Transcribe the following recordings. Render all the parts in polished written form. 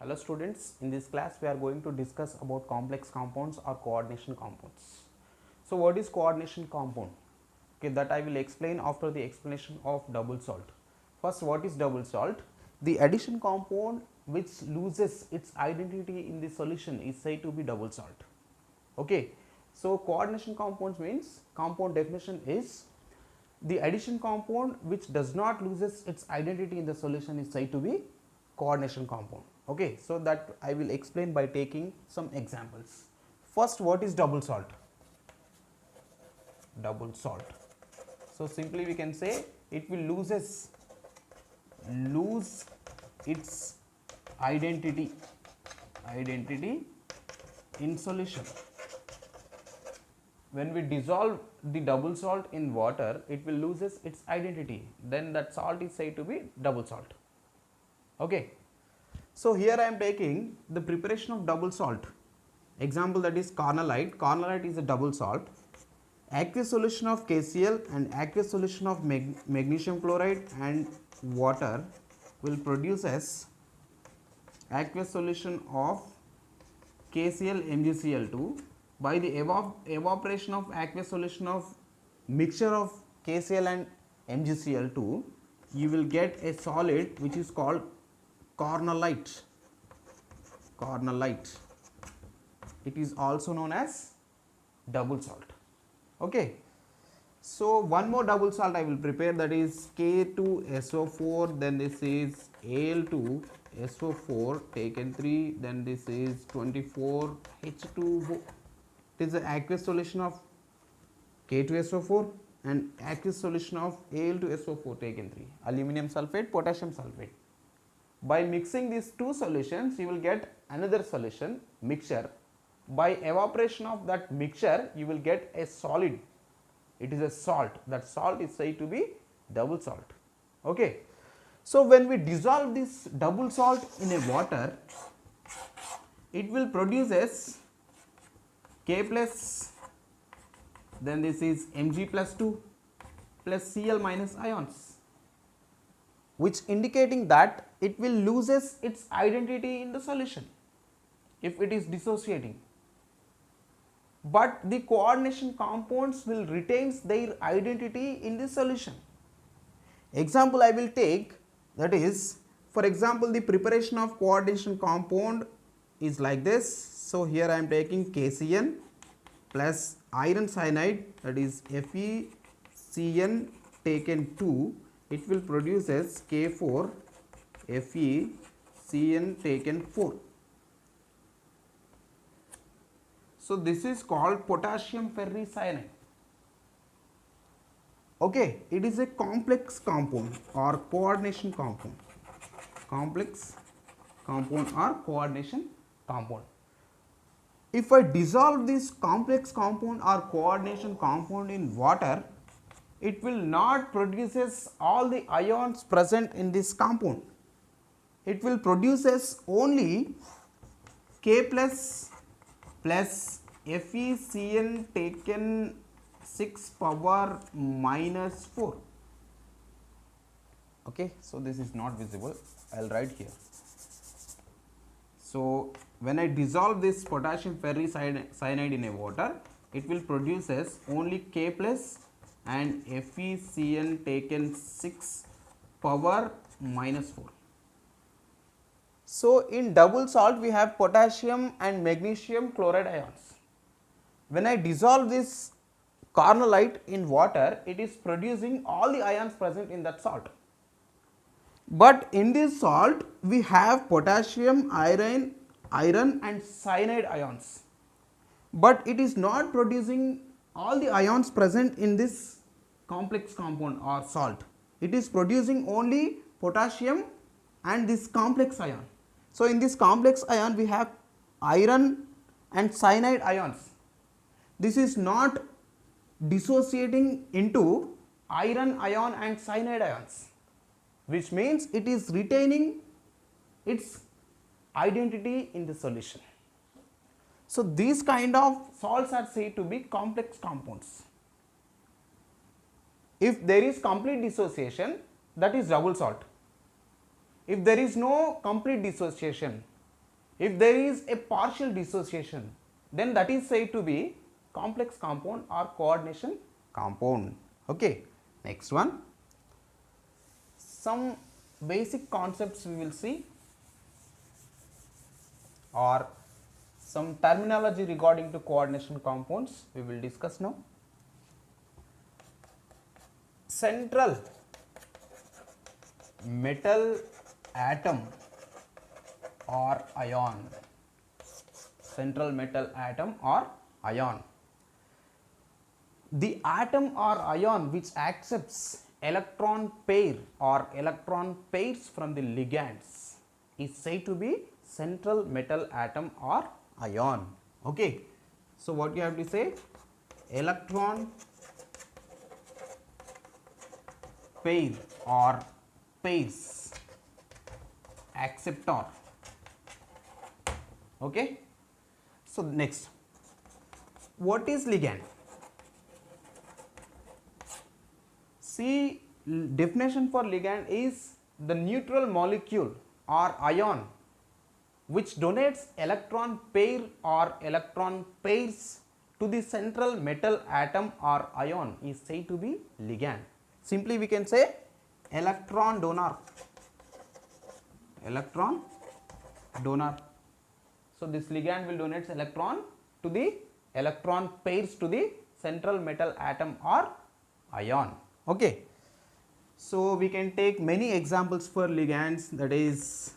Hello students, in this class we are going to discuss about complex compounds or coordination compounds. So what is coordination compound? Okay, that I will explain after the explanation of double salt. First, what is double salt? The addition compound which loses its identity in the solution is said to be double salt. Okay, so coordination compounds means compound definition is the addition compound which does not loses its identity in the solution is said to be coordination compound. Okay, so that I will explain by taking some examples. First, what is double salt? Double salt. So simply we can say it will lose its identity in solution. When we dissolve the double salt in water, it will loses its identity. Then that salt is said to be double salt. Okay. So here I am taking the preparation of double salt. Example, that is cornellite. Cornellite is a double salt. Aqueous solution of KCl and aqueous solution of magnesium chloride and water will produce as aqueous solution of KCl MgCl2. By the evaporation of aqueous solution of mixture of KCl and MgCl2, you will get a solid which is called cornellite. Cornellite. It is also known as double salt. Okay. So one more double salt I will prepare, that is K2SO4, then this is Al2SO4 taken 3, then this is 24H2O. It is the aqueous solution of K2SO4 and aqueous solution of Al2SO4 taken 3, aluminum sulphate, potassium sulphate. By mixing these two solutions, you will get another solution, mixture. By evaporation of that mixture, you will get a solid. It is a salt. That salt is said to be double salt. Okay. So when we dissolve this double salt in a water, it will produce as K plus, then this is Mg plus 2 plus Cl minus ions, which indicating that it will loses its identity in the solution if it is dissociating. But the coordination compounds will retains their identity in the solution. Example I will take, that is, for example, the preparation of coordination compound is like this. So here I am taking KCN plus iron cyanide, that is FeCN taken 2, it will produce as K4 FeCN taken 4. So this is called potassium ferricyanide. Okay, it is a complex compound or coordination compound. Complex compound or coordination compound. If I dissolve this complex compound or coordination compound in water, it will not produces all the ions present in this compound. It will produces only K plus FeCN taken 6 power minus 4. Okay, so this is not visible, I will write here. So when I dissolve this potassium ferricyanide in a water, it will produce as only K plus and FeCN taken 6 power minus 4. So in double salt we have potassium and magnesium chloride ions. When I dissolve this cornellite in water, it is producing all the ions present in that salt. But in this salt we have potassium, iron and cyanide ions. But it is not producing all the ions present in this complex compound or salt. It is producing only potassium and this complex ion. So in this complex ion we have iron and cyanide ions. This is not dissociating into iron ion and cyanide ions, which means it is retaining its identity in the solution. So these kind of salts are said to be complex compounds. If there is complete dissociation, that is double salt. If there is no complete dissociation, If there is a partial dissociation, then that is said to be complex compound or coordination compound. Okay. Next one, some basic concepts we will see, or some terminology regarding to coordination compounds we will discuss now. Central metal atom or ion, central metal atom or ion. The atom or ion which accepts electron pair or electron pairs from the ligands is said to be central metal atom or ion. Okay. So, what you have to say, electron pair or pairs acceptor. Okay. So, next, what is ligand? See, definition for ligand is the neutral molecule or ion which donates electron pair or electron pairs to the central metal atom or ion is said to be ligand. Simply we can say electron donor, electron donor. So, this ligand will donate electron to the electron pairs to the central metal atom or ion. Okay. So, we can take many examples for ligands, that is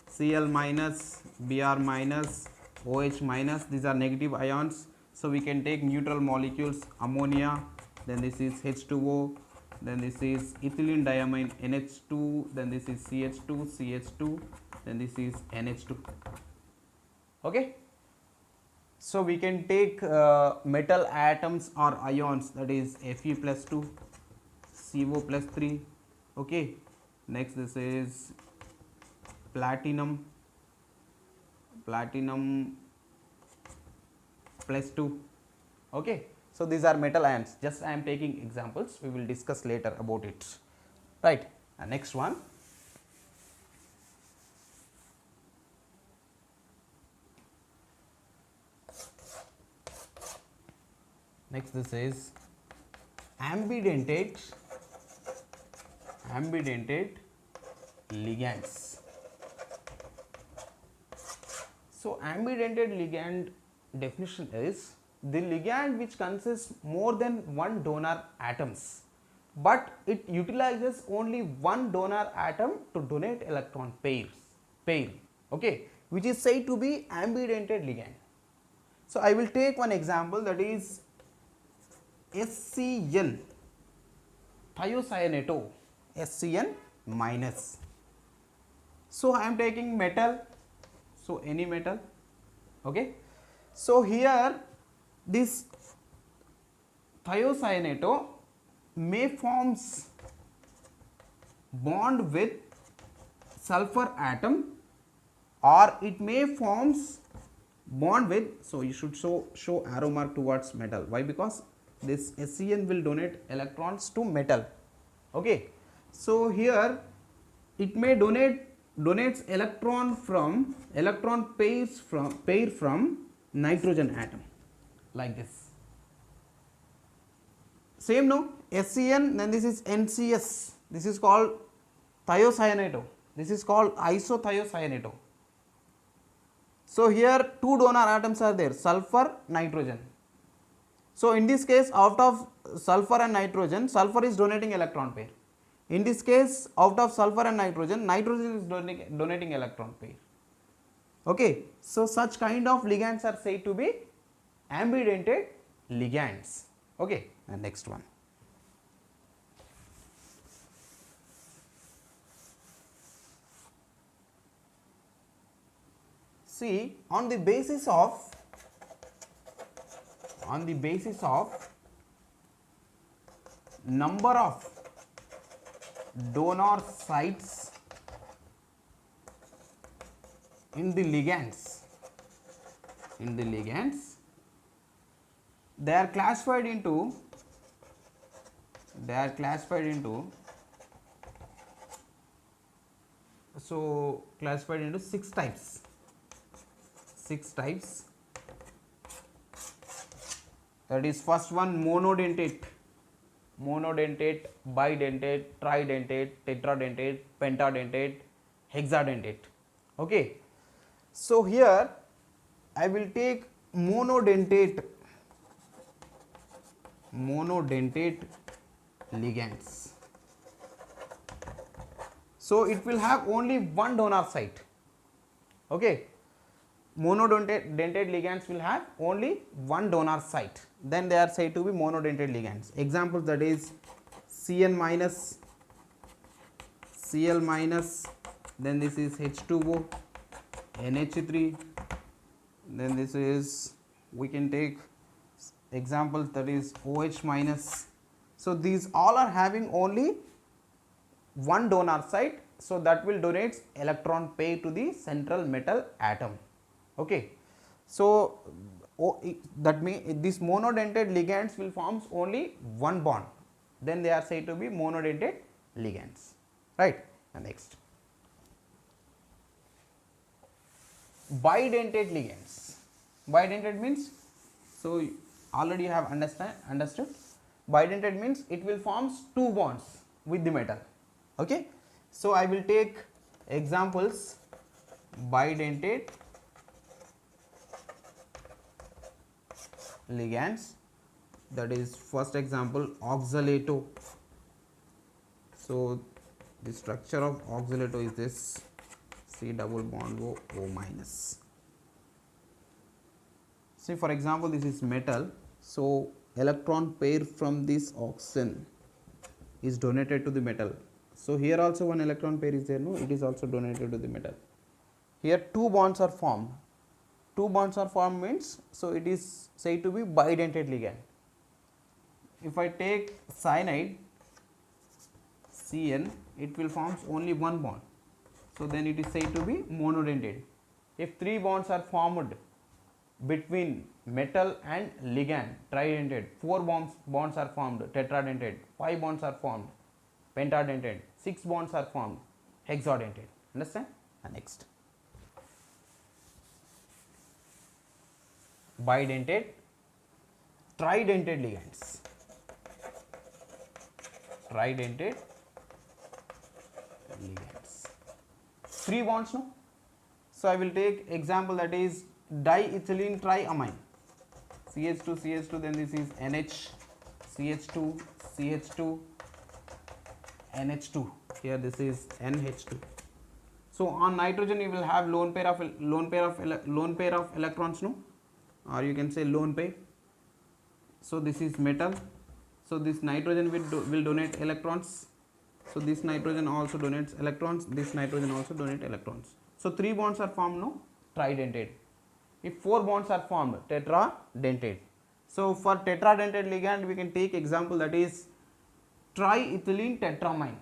Cl minus, Br minus, OH minus, these are negative ions. So, we can take neutral molecules, ammonia, then this is H2O, then this is ethylene diamine NH2, then this is CH2, CH2, then this is NH2. Okay. So, we can take metal atoms or ions, that is Fe plus 2, CO plus 3. Okay. Next, this is platinum plus 2. Okay. So, these are metal ions, just I am taking examples, we will discuss later about it, right. Next one, next this is ambidentate ligands. So, ambidentate ligand definition is the ligand which consists more than one donor atoms, but it utilizes only one donor atom to donate electron pair, okay, which is said to be ambidentate ligand. So, I will take one example, that is SCN thiocyanato, SCN minus. So, I am taking metal, so any metal. Okay. So, here this thiocyanato may forms bond with sulfur atom, or it may forms bond with, so you should show arrow mark towards metal. Why? Because this SCN will donate electrons to metal. Okay. So, here it may donates electron pair from nitrogen atom, like this. Same, no, SCN, then this is NCS, this is called thiocyanato, this is called isothiocyaneto. So, here two donor atoms are there, sulfur, nitrogen. So, in this case, out of sulfur and nitrogen, sulfur is donating electron pair. In this case, out of sulfur and nitrogen, nitrogen is donating electron pair. Okay. So, such kind of ligands are said to be ambidentate ligands. Okay. And next one. See, on the basis of number of donor sites in the ligands, they are classified into classified into 6 types. 6 types. That is first one monodentate, bidentate, tridentate, tetradentate, pentadentate, hexadentate. Okay. So here I will take monodentate ligands. So it will have only one donor site. Okay. Monodentate ligands will have only one donor site. Then they are said to be monodentate ligands. Examples, that is Cn minus, Cl minus, then this is H2O, NH3, then this is, we can take examples, that is OH minus. So these all are having only one donor site, so that will donate electron pair to the central metal atom. Okay. So that means this monodentate ligands will forms only one bond, then they are said to be monodentate ligands, right. And next, bidentate ligands. Bidentate means, so already you have understood. Bidentate means it will forms two bonds with the metal. Okay. So I will take examples, bidentate ligands, that is first example oxalato. So the structure of oxalato is this, C double bond O minus. See, for example, this is metal, so electron pair from this oxygen is donated to the metal. So here also one electron pair is there, no, it is also donated to the metal. Here two bonds are formed. Two bonds are formed means, so it is said to be bidentate ligand. If I take cyanide, Cn, it will forms only one bond, so then it is said to be monodentate. If three bonds are formed between metal and ligand, tridentate, four bonds are formed, tetradentate, five bonds are formed, pentadentate, six bonds are formed, hexadentate. Understand? And next, bidentate, tridentate ligands. Tridentate ligands. Three bonds, no? So I will take example, that is diethylene triamine. CH2, CH2, then this is NH, CH2, CH2, NH2. Here this is NH2. So on nitrogen you will have lone pair of electrons, no? Or you can say lone pair. So this is metal. So this nitrogen will donate electrons. So this nitrogen also donates electrons. This nitrogen also donates electrons. So three bonds are formed, no? Tridentate. If four bonds are formed, tetradentate. So for tetradentate ligand we can take example, that is triethylene tetramine.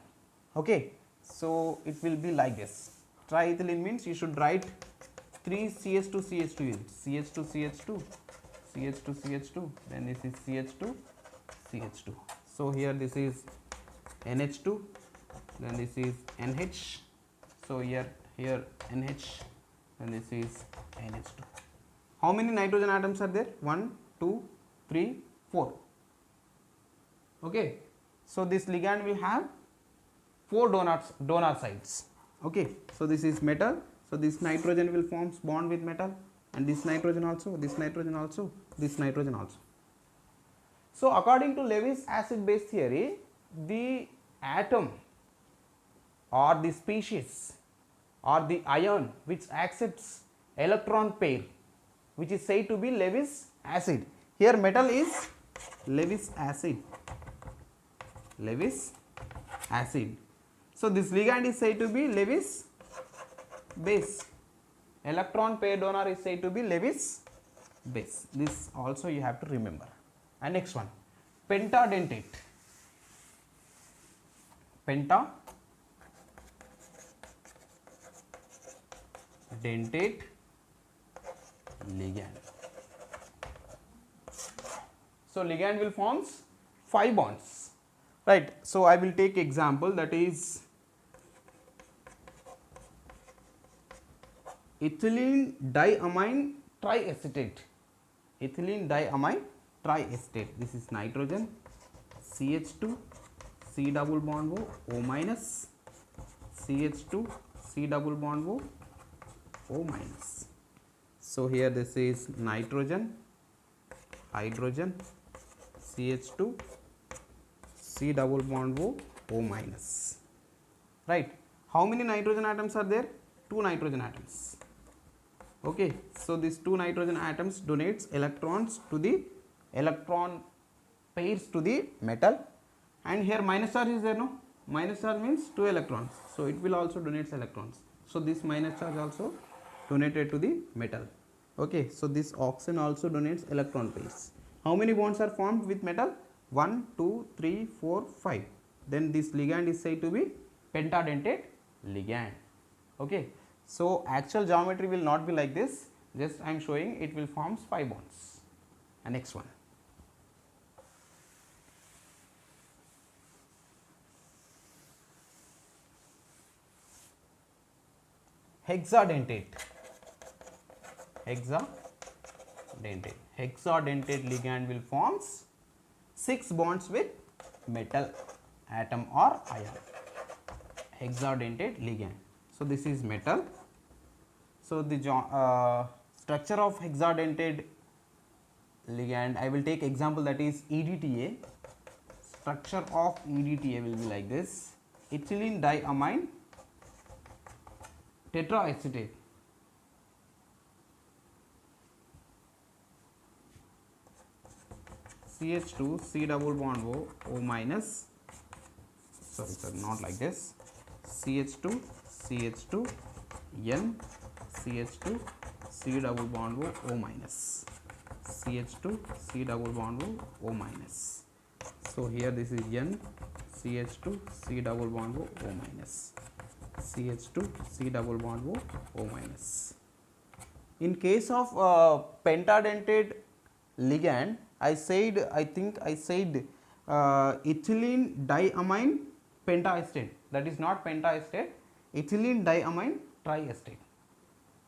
Okay. So it will be like this. Triethylene means you should write 3 CH2 CH2 units, CH2 CH2, CH2 CH2, then this is CH2 CH2. So here this is NH2, then this is NH. So here NH, and this is NH2. How many nitrogen atoms are there? 1, 2, 3, 4. Okay. So this ligand will have 4 donor sites. Okay. So this is metal. So this nitrogen will forms bond with metal, and this nitrogen also, this nitrogen also, this nitrogen also. So according to Lewis acid base theory, the atom or the species or the ion which accepts electron pair, which is said to be Lewis acid. Here metal is Lewis acid. Lewis acid. So this ligand is said to be Lewis base. Electron pair donor is said to be Lewis base. This also you have to remember. And next one, pentadentate. Pentadentate ligand. So ligand will forms 5 bonds, right? So I will take example, that is ethylene diamine triacetate. Ethylene diamine triacetate. This is nitrogen, CH2, C double bond O minus, CH2, C double bond O minus. So here this is nitrogen, hydrogen, CH2, C double bond O minus. Right. How many nitrogen atoms are there? 2 nitrogen atoms. Okay. So these 2 nitrogen atoms donates electrons to the electron pairs to the metal, and here minus charge is there, no? Minus charge means 2 electrons. So it will also donate electrons. So this minus charge also donated to the metal. Okay. So this oxygen also donates electron pairs. How many bonds are formed with metal? 1, 2, 3, 4, 5. Then this ligand is said to be pentadentate ligand. Okay. So actual geometry will not be like this, just I am showing it will forms 5 bonds. And next one. Hexadentate. Hexadentate ligand will forms 6 bonds with metal atom or ion. Hexadentate ligand. So this is metal. So the structure of hexadentate ligand, I will take example, that is EDTA. Structure of EDTA will be like this: ethylene diamine tetraacetate. CH2, C double bond O minus, sorry, not like this, CH2, CH2, N, CH2, C double bond O minus, CH2, C double bond O minus. So here this is N, CH2, C double bond O minus, CH2, C double bond O minus. In case of pentadentate ligand, I said ethylene diamine pentaestate, that is not pentaestate, ethylene diamine triestate.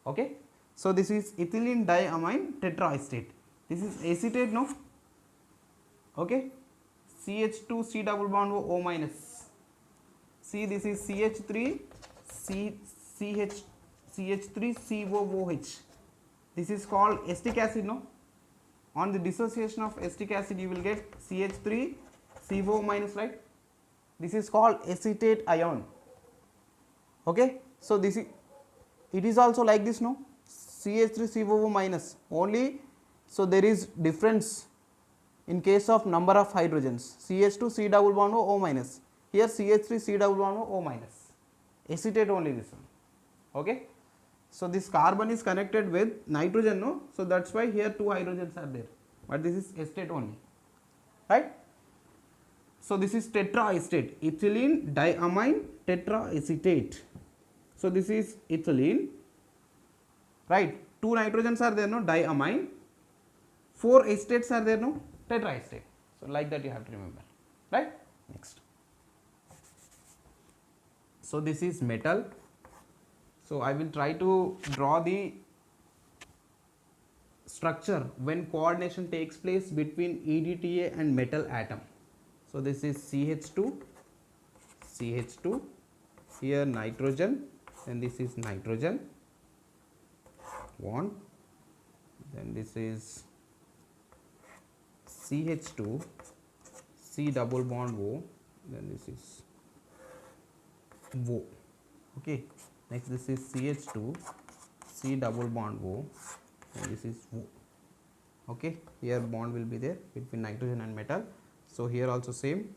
Okay. So this is ethylene diamine tetraestate. This is acetate, no? Okay. CH2, C double bond O minus. See, this is CH3, CH3 COOH. This is called acetic acid, no? On the dissociation of acetic acid, you will get CH3 CO minus, right? This is called acetate ion. Okay. So this is, it is also like this, no? CH3 COO minus only. So there is difference in case of number of hydrogens. CH2 C double bond O minus. Here CH3 C double bond O minus. Acetate only this one. Okay. So this carbon is connected with nitrogen, no? So that's why here 2 hydrogens are there, but this is acetate only, right? So this is tetraacetate, ethylene diamine tetraacetate. So this is ethylene, right? 2 nitrogens are there, no? Diamine. 4 acetates are there, no? Tetraacetate. So like that you have to remember, right? Next. So this is metal. So I will try to draw the structure when coordination takes place between EDTA and metal atom. So this is CH2, here nitrogen, and this is nitrogen, 1, then this is CH2, C double bond O, then this is O. Okay. Next this is CH2, C double bond O, and this is O. Okay. Here bond will be there between nitrogen and metal. So here also same,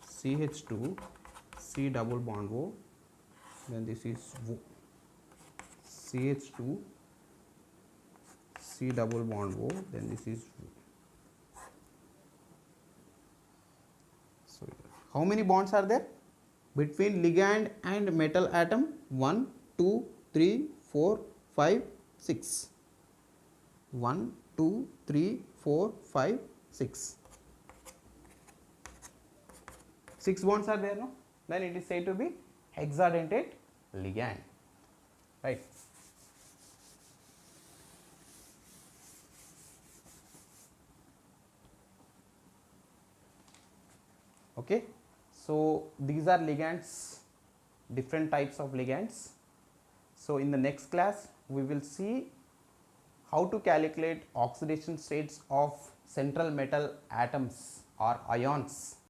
CH2, C double bond O, then this is O. CH2, C double bond O, then this is O. So how many bonds are there between ligand and metal atom? 1, 2, 3, 4, 5, 6. 1, 2, 3, 4, 5, 6. 6 bonds are there, no? Then it is said to be hexadentate ligand. right? Okay, so these are ligands, different types of ligands. So in the next class we will see how to calculate oxidation states of central metal atoms or ions.